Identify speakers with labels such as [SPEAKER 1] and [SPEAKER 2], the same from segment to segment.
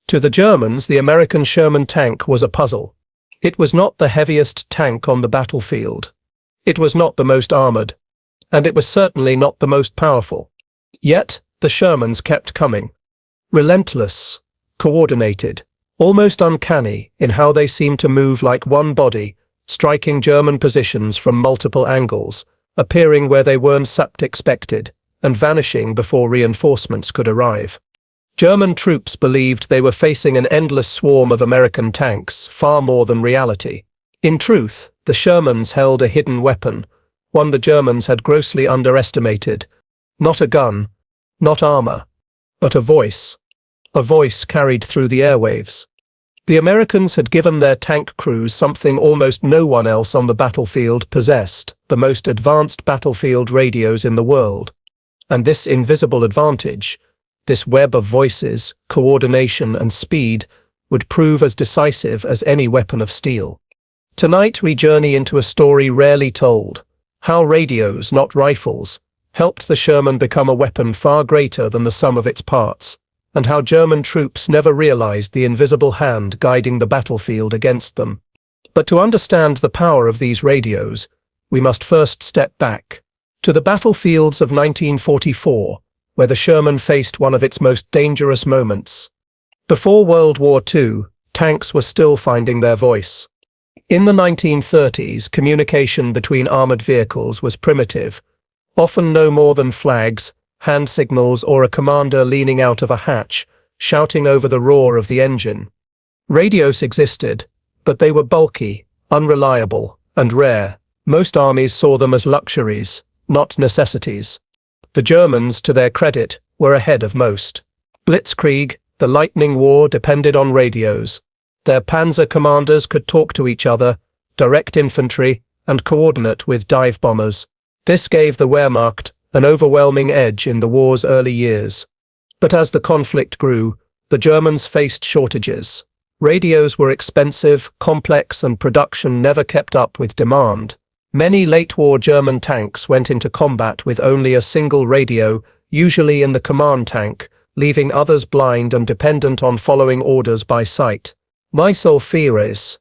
[SPEAKER 1] To the Germans, the American Sherman tank was a puzzle. It was not the heaviest tank on the battlefield. It was not the most armored. And it was certainly not the most powerful. Yet, the Shermans kept coming. Relentless, coordinated, almost uncanny in how they seemed to move like one body, striking German positions from multiple angles, appearing where they weren't expected, and vanishing before reinforcements could arrive. German troops believed they were facing an endless swarm of American tanks, far more than reality. In truth, the Shermans held a hidden weapon, one the Germans had grossly underestimated. Not a gun, not armor, but a voice carried through the airwaves. The Americans had given their tank crews something almost no one else on the battlefield possessed, the most advanced battlefield radios in the world. And this invisible advantage, this web of voices, coordination and speed, would prove as decisive as any weapon of steel. Tonight we journey into a story rarely told, how radios, not rifles, helped the Sherman become a weapon far greater than the sum of its parts, and how German troops never realized the invisible hand guiding the battlefield against them. But to understand the power of these radios, we must first step back to the battlefields of 1944, where the Sherman faced one of its most dangerous moments. Before World War II, tanks were still finding their voice. In the 1930s, communication between armored vehicles was primitive, often no more than flags, hand signals, or a commander leaning out of a hatch, shouting over the roar of the engine. Radios existed, but they were bulky, unreliable, and rare. Most armies saw them as luxuries, not necessities. The Germans, to their credit, were ahead of most. Blitzkrieg, the lightning war, depended on radios. Their Panzer commanders could talk to each other, direct infantry, and coordinate with dive bombers. This gave the Wehrmacht an overwhelming edge in the war's early years. But as the conflict grew, the Germans faced shortages. Radios were expensive, complex, and production never kept up with demand. Many late-war German tanks went into combat with only a single radio, usually in the command tank, leaving others blind and dependent on following orders by sight. My sole fear is.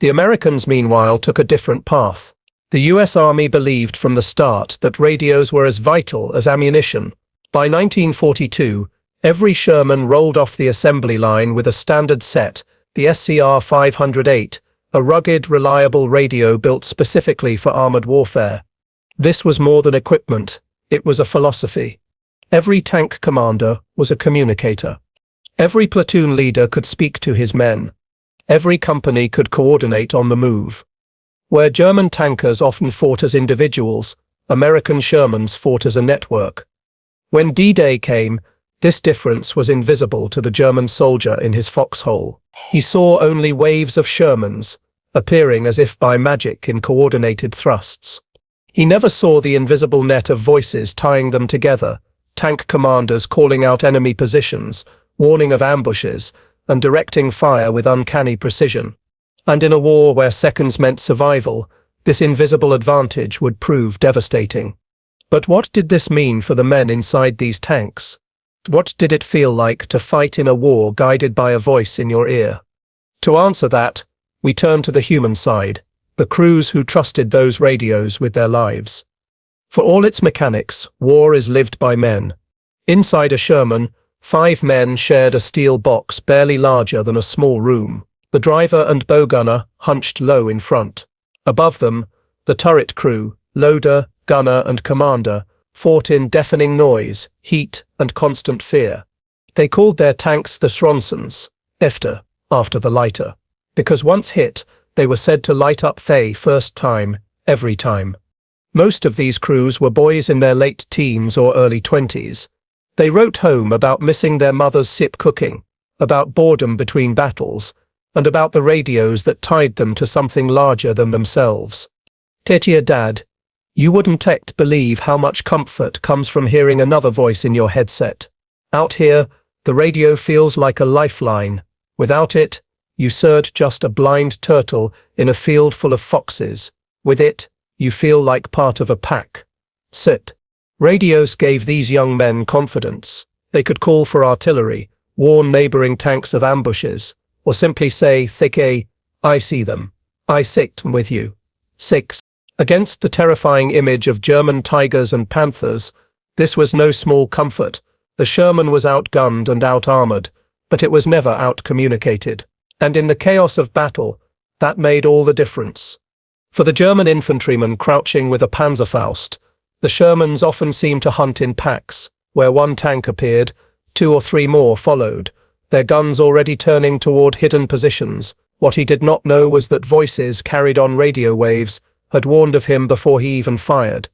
[SPEAKER 1] The Americans, meanwhile, took a different path. The US Army believed from the start that radios were as vital as ammunition. By 1942, every Sherman rolled off the assembly line with a standard set, the SCR 508, a rugged, reliable radio built specifically for armored warfare. This was more than equipment, it was a philosophy. Every tank commander was a communicator. Every platoon leader could speak to his men. Every company could coordinate on the move. Where German tankers often fought as individuals, American Shermans fought as a network. When D-Day came, this difference was invisible to the German soldier in his foxhole. He saw only waves of Shermans, appearing as if by magic in coordinated thrusts. He never saw the invisible net of voices tying them together, tank commanders calling out enemy positions, warning of ambushes, and directing fire with uncanny precision. And in a war where seconds meant survival, this invisible advantage would prove devastating. But what did this mean for the men inside these tanks? What did it feel like to fight in a war guided by a voice in your ear? To answer that, we turn to the human side, the crews who trusted those radios with their lives. For all its mechanics, war is lived by men. Inside a Sherman, 5 men shared a steel box barely larger than a small room. The driver and bowgunner hunched low in front. Above them, the turret crew, loader, gunner and commander, fought in deafening noise, heat and constant fear. They called their tanks the Shermans, after the lighter, because once hit, they were said to light up first time, every time. Most of these crews were boys in their late teens or early 20s. They wrote home about missing their mother's sip cooking, about boredom between battles, and about the radios that tied them to something larger than themselves. Dear Dad, you wouldn't believe how much comfort comes from hearing another voice in your headset. Out here, the radio feels like a lifeline. Without it, you just a blind turtle in a field full of foxes. With it, you feel like part of a pack. Radios gave these young men confidence. They could call for artillery, warn neighboring tanks of ambushes, or simply say, "Thick A, I see them. I sit with you." 6. Against the terrifying image of German Tigers and Panthers, this was no small comfort. The Sherman was outgunned and out-armored, but it was never out-communicated. And in the chaos of battle, that made all the difference. For the German infantrymen crouching with a Panzerfaust, the Shermans often seemed to hunt in packs. Where one tank appeared, 2 or 3 more followed, their guns already turning toward hidden positions. What he did not know was that voices carried on radio waves had warned of him before he even fired.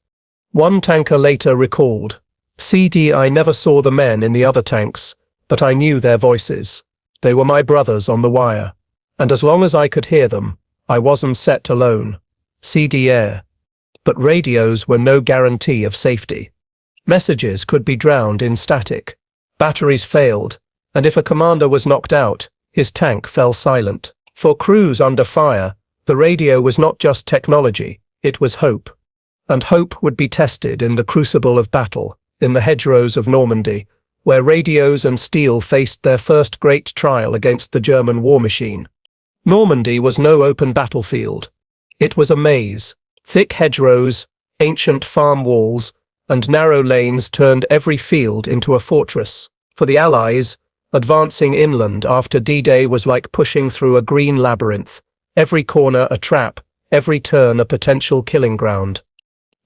[SPEAKER 1] One tanker later recalled, "I never saw the men in the other tanks, but I knew their voices. They were my brothers on the wire. And as long as I could hear them, I wasn't set alone." Air. But radios were no guarantee of safety. Messages could be drowned in static. Batteries failed, and if a commander was knocked out, his tank fell silent. For crews under fire, the radio was not just technology, it was hope. And hope would be tested in the crucible of battle, in the hedgerows of Normandy, where radios and steel faced their first great trial against the German war machine. Normandy was no open battlefield. It was a maze. Thick hedgerows, ancient farm walls, and narrow lanes turned every field into a fortress. For the Allies, advancing inland after D-Day was like pushing through a green labyrinth, every corner a trap, every turn a potential killing ground.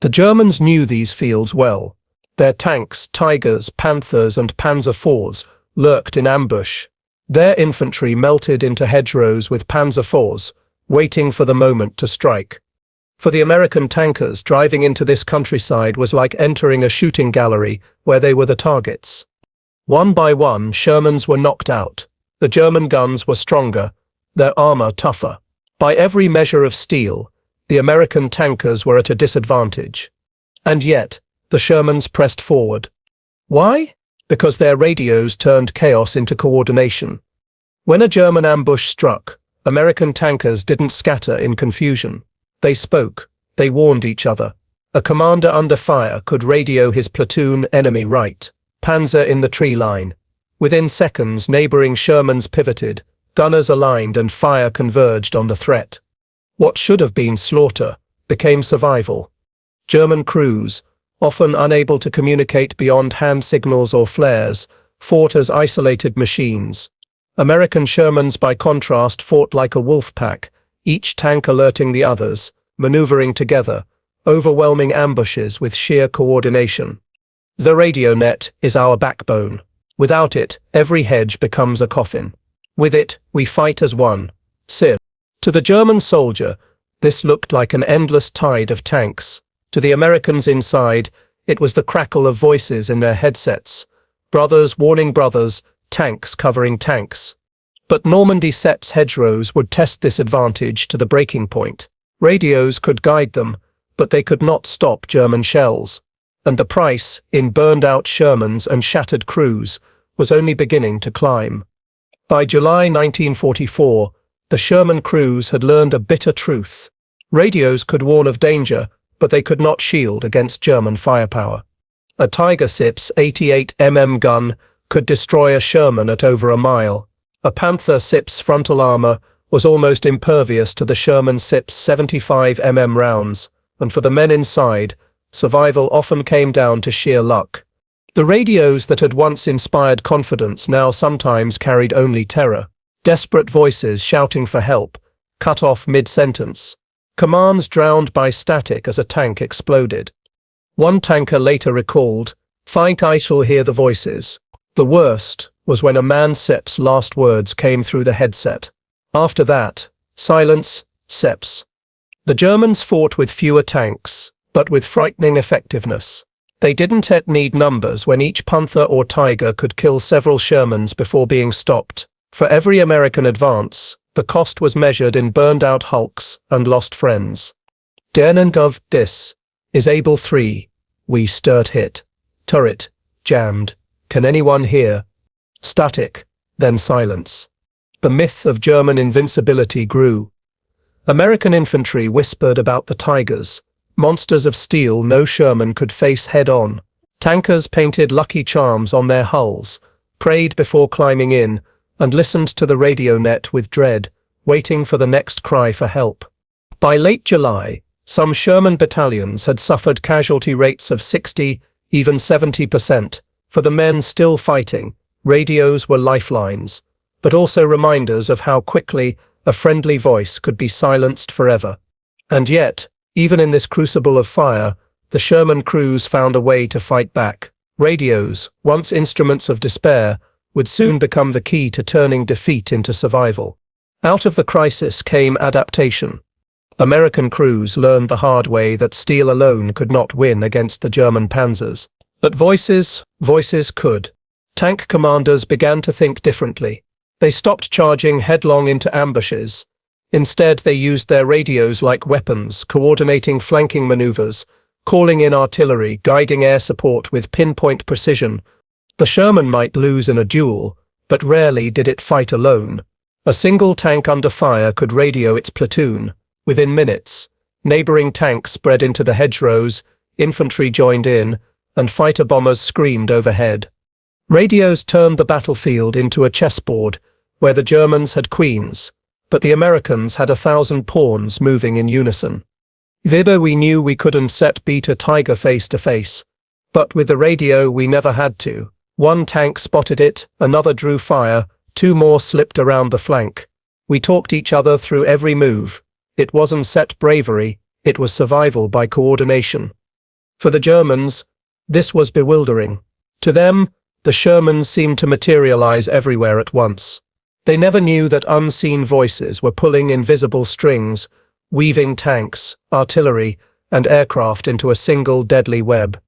[SPEAKER 1] The Germans knew these fields well. Their tanks, Tigers, Panthers, and Panzer IVs lurked in ambush. Their infantry melted into hedgerows with Panzer IVs, waiting for the moment to strike. For the American tankers, driving into this countryside was like entering a shooting gallery where they were the targets. One by one, Shermans were knocked out. The German guns were stronger, their armor tougher. By every measure of steel, the American tankers were at a disadvantage. And yet, the Shermans pressed forward. Why? Because their radios turned chaos into coordination. When a German ambush struck, American tankers didn't scatter in confusion. They spoke, they warned each other. A commander under fire could radio his platoon enemy right. Panzer in the tree line. Within seconds, neighboring Shermans pivoted, gunners aligned and fire converged on the threat. What should have been slaughter became survival. German crews, often unable to communicate beyond hand signals or flares, fought as isolated machines. American Shermans, by contrast, fought like a wolf pack, each tank alerting the others, maneuvering together, overwhelming ambushes with sheer coordination. The radio net is our backbone. Without it, every hedge becomes a coffin. With it, we fight as one. Sir. To the German soldier, this looked like an endless tide of tanks. To the Americans inside, it was the crackle of voices in their headsets. Brothers warning brothers, tanks covering tanks. But Normandy Sepp's hedgerows would test this advantage to the breaking point. Radios could guide them, but they could not stop German shells. And the price, in burned-out Shermans and shattered crews, was only beginning to climb. By July 1944, the Sherman crews had learned a bitter truth. Radios could warn of danger, but they could not shield against German firepower. A Tiger Sips 88mm gun could destroy a Sherman at over a mile. A Panther Sips frontal armor was almost impervious to the Sherman Sips 75mm rounds, and for the men inside, survival often came down to sheer luck. The radios that had once inspired confidence now sometimes carried only terror. Desperate voices shouting for help, cut off mid-sentence. Commands drowned by static as a tank exploded. One tanker later recalled, "Fight, I shall hear the voices." The worst was when a man Sepp's last words came through the headset. After that, silence, Seps. The Germans fought with fewer tanks, but with frightening effectiveness. They didn't need numbers when each Panther or Tiger could kill several Shermans before being stopped. For every American advance, the cost was measured in burned-out hulks and lost friends. Der end of this is Able 3. We stirred hit. Turret. Jammed. Can anyone hear? Static. Then silence. The myth of German invincibility grew. American infantry whispered about the Tigers, monsters of steel no Sherman could face head-on. Tankers painted Lucky Charms on their hulls, prayed before climbing in, and listened to the radio net with dread, waiting for the next cry for help. By late July, some Sherman battalions had suffered casualty rates of 60, even 70%. For the men still fighting, radios were lifelines, but also reminders of how quickly a friendly voice could be silenced forever. And yet, even in this crucible of fire, the Sherman crews found a way to fight back. Radios, once instruments of despair, would soon become the key to turning defeat into survival. Out of the crisis came adaptation. American crews learned the hard way that steel alone could not win against the German Panzers. But voices could. Tank commanders began to think differently. They stopped charging headlong into ambushes. Instead, they used their radios like weapons, coordinating flanking maneuvers, calling in artillery, guiding air support with pinpoint precision. The Sherman might lose in a duel, but rarely did it fight alone. A single tank under fire could radio its platoon. Within minutes, neighboring tanks spread into the hedgerows, infantry joined in, and fighter bombers screamed overhead. Radios turned the battlefield into a chessboard, where the Germans had queens, but the Americans had 1,000 pawns moving in unison. Thither we knew we couldn't beat a tiger face to face, but with the radio we never had to. One tank spotted it, another drew fire, two more slipped around the flank. We talked each other through every move. It wasn't set bravery, it was survival by coordination. For the Germans, this was bewildering. To them, the Shermans seemed to materialize everywhere at once. They never knew that unseen voices were pulling invisible strings, weaving tanks, artillery, and aircraft into a single deadly web.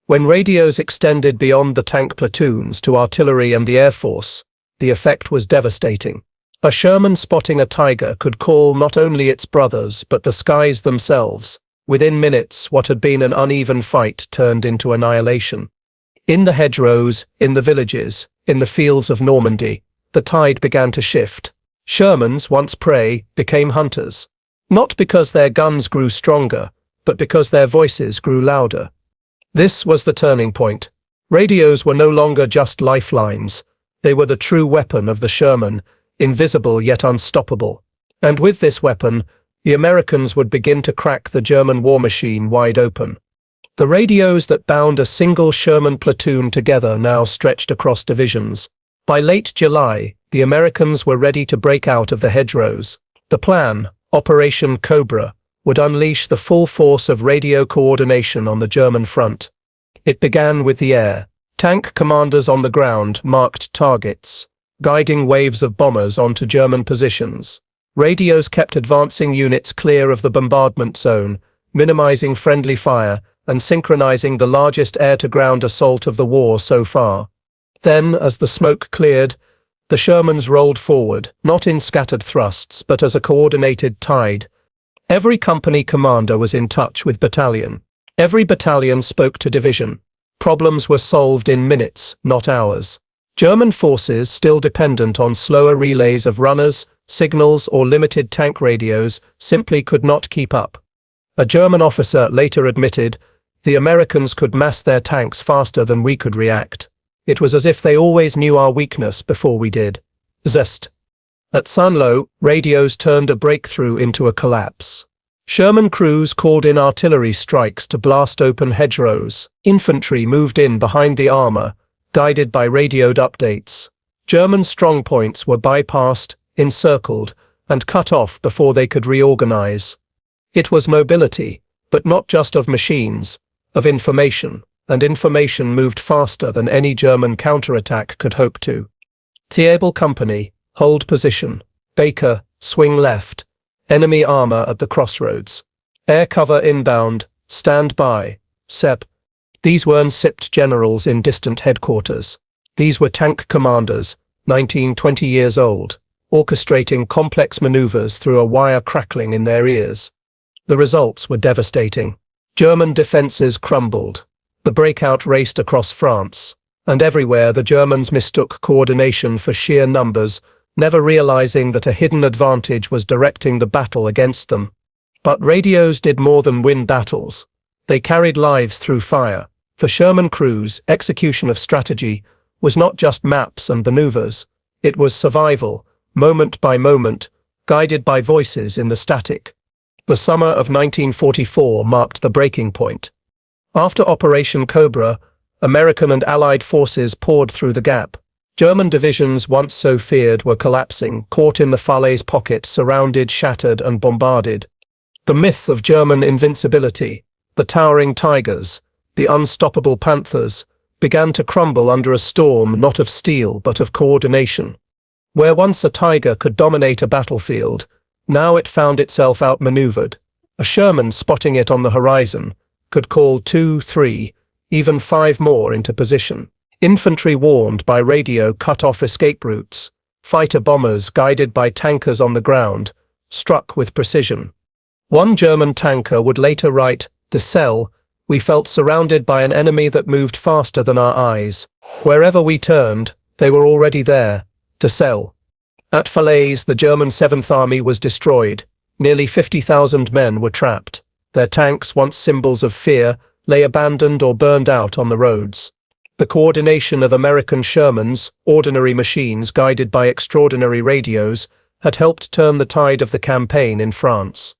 [SPEAKER 1] When radios extended beyond the tank platoons to artillery and the Air Force, the effect was devastating. A Sherman spotting a tiger could call not only its brothers but the skies themselves. Within minutes, what had been an uneven fight turned into annihilation. In the hedgerows, in the villages, in the fields of Normandy, the tide began to shift. Shermans, once prey, became hunters. Not because their guns grew stronger, but because their voices grew louder. This was the turning point. Radios were no longer just lifelines. They were the true weapon of the Sherman, invisible yet unstoppable. And with this weapon, the Americans would begin to crack the German war machine wide open. The radios that bound a single Sherman platoon together now stretched across divisions. By late July, the Americans were ready to break out of the hedgerows. The plan, Operation Cobra, would unleash the full force of radio coordination on the German front. It began with the air. Tank commanders on the ground marked targets, guiding waves of bombers onto German positions. Radios kept advancing units clear of the bombardment zone, minimizing friendly fire and synchronizing the largest air-to-ground assault of the war so far. Then, as the smoke cleared, the Shermans rolled forward, not in scattered thrusts, but as a coordinated tide. Every company commander was in touch with battalion. Every battalion spoke to division. Problems were solved in minutes, not hours. German forces, still dependent on slower relays of runners, signals, or limited tank radios, simply could not keep up. A German officer later admitted, "The Americans could mass their tanks faster than we could react. It was as if they always knew our weakness before we did." Zest. At Sunlow, radios turned a breakthrough into a collapse. Sherman crews called in artillery strikes to blast open hedgerows. Infantry moved in behind the armor, guided by radioed updates. German strongpoints were bypassed, encircled, and cut off before they could reorganize. It was mobility, but not just of machines, of information, and information moved faster than any German counterattack could hope to. Table Company, hold position. Baker, swing left. Enemy armor at the crossroads. Air cover inbound, stand by. Sep. These weren't sipped generals in distant headquarters. These were tank commanders, 19-20 years old, orchestrating complex maneuvers through a wire crackling in their ears. The results were devastating. German defenses crumbled. The breakout raced across France, and everywhere the Germans mistook coordination for sheer numbers, never realizing that a hidden advantage was directing the battle against them. But radios did more than win battles. They carried lives through fire. For Sherman crews, execution of strategy was not just maps and maneuvers. It was survival, moment by moment, guided by voices in the static. The summer of 1944 marked the breaking point. After Operation Cobra, American and Allied forces poured through the gap. German divisions once so feared were collapsing, caught in the Falaise pocket, surrounded, shattered, and bombarded. The myth of German invincibility, the towering Tigers, the unstoppable Panthers, began to crumble under a storm not of steel but of coordination. Where once a Tiger could dominate a battlefield, now it found itself outmaneuvered. A Sherman, spotting it on the horizon, could call 2, 3, even 5 more into position. Infantry warned by radio cut off escape routes. Fighter bombers, guided by tankers on the ground, struck with precision. One German tanker would later write, "The cell, we felt surrounded by an enemy that moved faster than our eyes. Wherever we turned, they were already there, to sell." At Falaise, the German 7th Army was destroyed. Nearly 50,000 men were trapped. Their tanks, once symbols of fear, lay abandoned or burned out on the roads. The coordination of American Shermans, ordinary machines guided by extraordinary radios, had helped turn the tide of the campaign in France.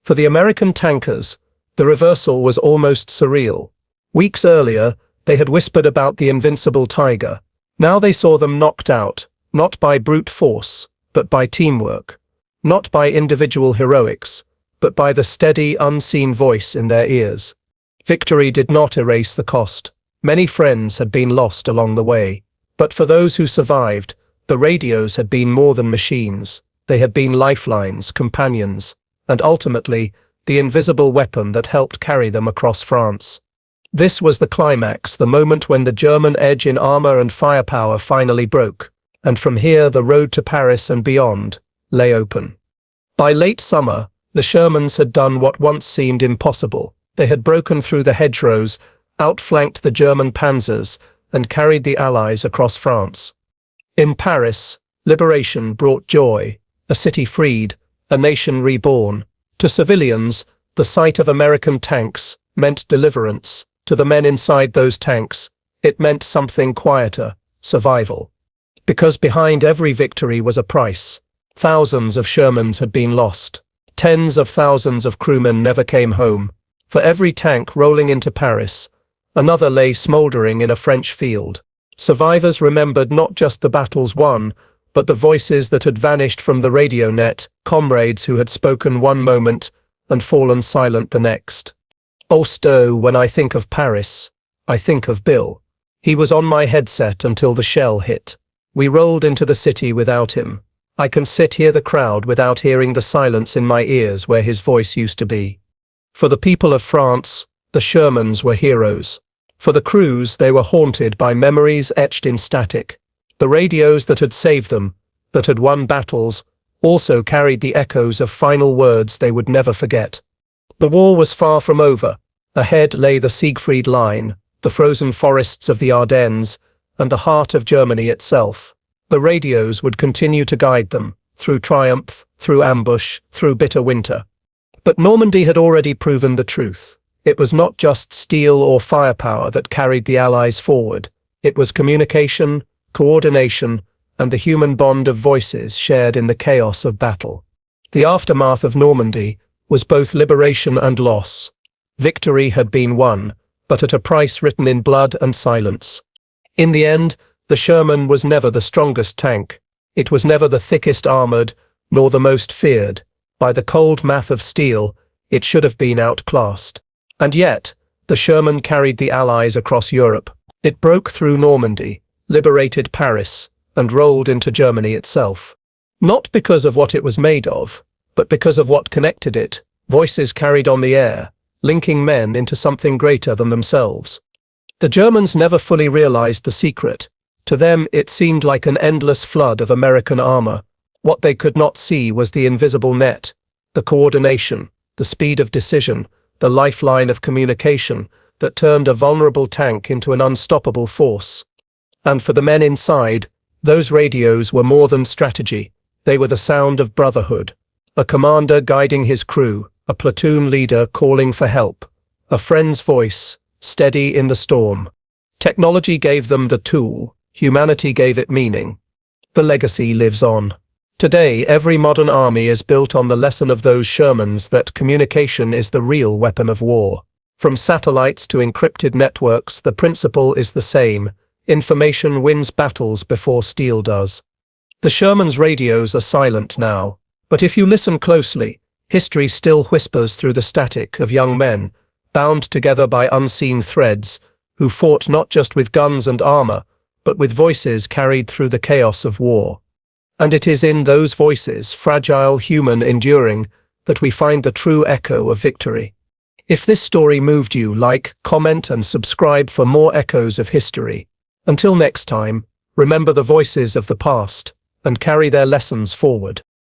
[SPEAKER 1] For the American tankers, the reversal was almost surreal. Weeks earlier, they had whispered about the invincible Tiger. Now they saw them knocked out, not by brute force, but by teamwork. Not by individual heroics, but by the steady, unseen voice in their ears. Victory did not erase the cost. Many friends had been lost along the way. But for those who survived, the radios had been more than machines. They had been lifelines, companions, and ultimately, the invisible weapon that helped carry them across France. This was the climax, the moment when the German edge in armor and firepower finally broke, and from here the road to Paris and beyond lay open. By late summer, the Shermans had done what once seemed impossible. They had broken through the hedgerows, outflanked the German Panzers, and carried the Allies across France. In Paris, liberation brought joy, a city freed, a nation reborn. To civilians, the sight of American tanks meant deliverance. To the men inside those tanks, it meant something quieter, survival. Because behind every victory was a price. Thousands of Shermans had been lost. Tens of thousands of crewmen never came home. For every tank rolling into Paris, another lay smouldering in a French field. Survivors remembered not just the battles won, but the voices that had vanished from the radio net, comrades who had spoken one moment and fallen silent the next. Also, when I think of Paris, I think of Bill. He was on my headset until the shell hit. We rolled into the city without him. I can hear the crowd without hearing the silence in my ears where his voice used to be. For the people of France, the Shermans were heroes. For the crews, they were haunted by memories etched in static. The radios that had saved them, that had won battles, also carried the echoes of final words they would never forget. The war was far from over. Ahead lay the Siegfried Line, the frozen forests of the Ardennes, and the heart of Germany itself. The radios would continue to guide them, through triumph, through ambush, through bitter winter. But Normandy had already proven the truth. It was not just steel or firepower that carried the Allies forward. It was communication, coordination, and the human bond of voices shared in the chaos of battle. The aftermath of Normandy was both liberation and loss. Victory had been won, but at a price written in blood and silence. In the end, the Sherman was never the strongest tank. It was never the thickest armored, nor the most feared. By the cold math of steel, it should have been outclassed. And yet, the Sherman carried the Allies across Europe. It broke through Normandy, liberated Paris, and rolled into Germany itself. Not because of what it was made of, but because of what connected it. Voices carried on the air, linking men into something greater than themselves. The Germans never fully realized the secret. To them, it seemed like an endless flood of American armor. What they could not see was the invisible net, the coordination, the speed of decision, the lifeline of communication that turned a vulnerable tank into an unstoppable force. And for the men inside, those radios were more than strategy. They were the sound of brotherhood. A commander guiding his crew, a platoon leader calling for help, a friend's voice, steady in the storm. Technology gave them the tool. Humanity gave it meaning. The legacy lives on. Today, every modern army is built on the lesson of those Shermans that communication is the real weapon of war. From satellites to encrypted networks, the principle is the same. Information wins battles before steel does. The Shermans' radios are silent now, but if you listen closely, history still whispers through the static of young men, bound together by unseen threads, who fought not just with guns and armor, but with voices carried through the chaos of war. And it is in those voices, fragile, human, enduring, that we find the true echo of victory. If this story moved you, like, comment and subscribe for more echoes of history. Until next time, remember the voices of the past and carry their lessons forward.